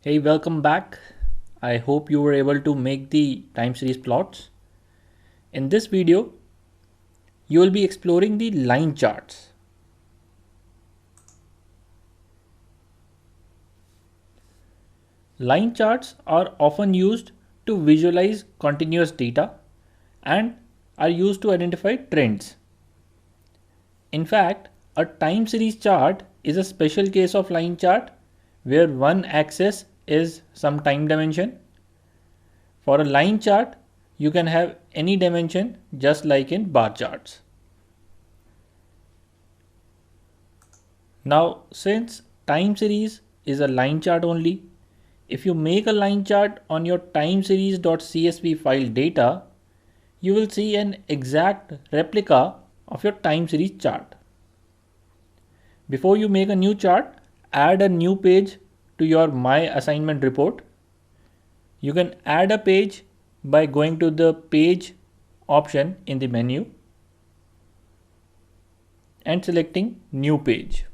Hey, welcome back. I hope you were able to make the time series plots. In this video, you will be exploring the line charts. Line charts are often used to visualize continuous data and are used to identify trends. In fact, a time series chart is a special case of line chart where one axis is some time dimension. For a line chart, you can have any dimension just like in bar charts. Now, since time series is a line chart only, if you make a line chart on your time series.csv file data, you will see an exact replica of your time series chart. Before you make a new chart, add a new page to your My Assignment report. You can add a page by going to the page option in the menu and selecting new page.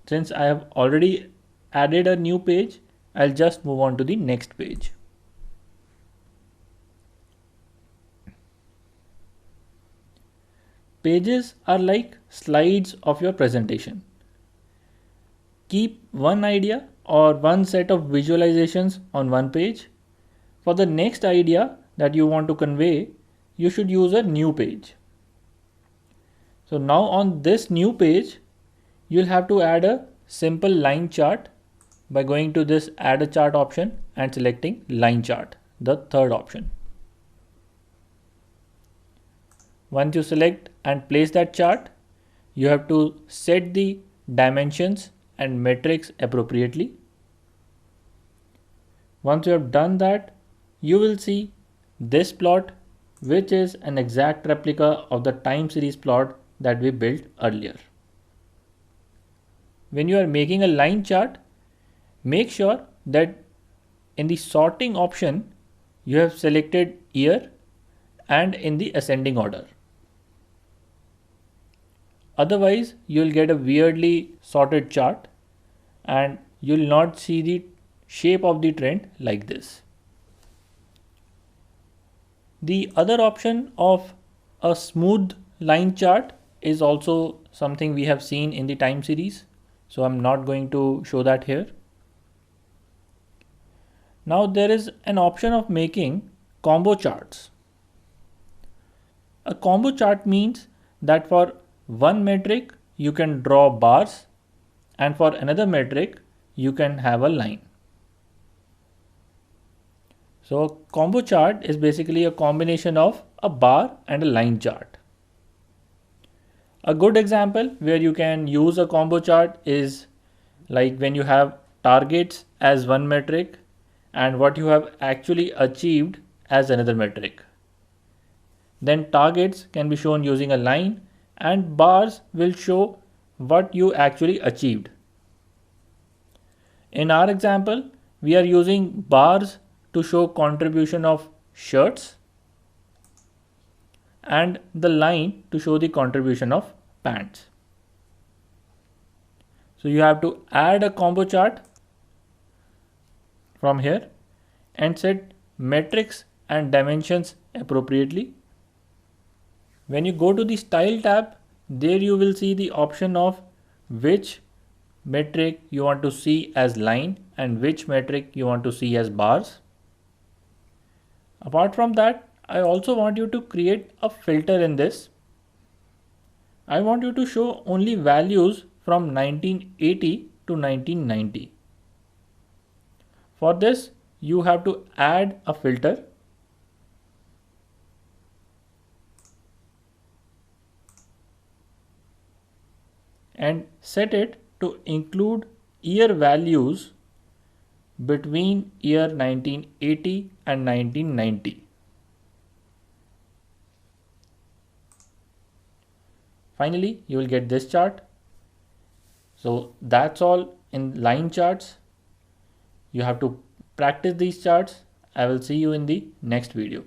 Since I have already added a new page, I'll just move on to the next page. Pages are like slides of your presentation. Keep one idea or one set of visualizations on one page. For the next idea that you want to convey, you should use a new page. So now on this new page, you'll have to add a simple line chart by going to this add a chart option and selecting line chart, the third option. Once you select and place that chart, you have to set the dimensions and metrics appropriately. Once you have done that, you will see this plot, which is an exact replica of the time series plot that we built earlier. When you are making a line chart, make sure that in the sorting option, you have selected year and in the ascending order. Otherwise, you'll get a weirdly sorted chart and you'll not see the shape of the trend like this. The other option of a smooth line chart is also something we have seen in the time series. So I'm not going to show that here. Now there is an option of making combo charts. A combo chart means that for one metric you can draw bars and for another metric you can have a line. So a combo chart is basically a combination of a bar and a line chart. A good example where you can use a combo chart is like when you have targets as one metric and what you have actually achieved as another metric. Then targets can be shown using a line and bars will show what you actually achieved. In our example, we are using bars to show contribution of shirts and the line to show the contribution of pants. So you have to add a combo chart from here and set metrics and dimensions appropriately. When you go to the style tab, there you will see the option of which metric you want to see as line and which metric you want to see as bars. Apart from that, I also want you to create a filter in this. I want you to show only values from 1980 to 1990. For this, you have to add a filter. And set it to include year values between year 1980 and 1990. Finally, you will get this chart. So that's all in line charts. You have to practice these charts. I will see you in the next video.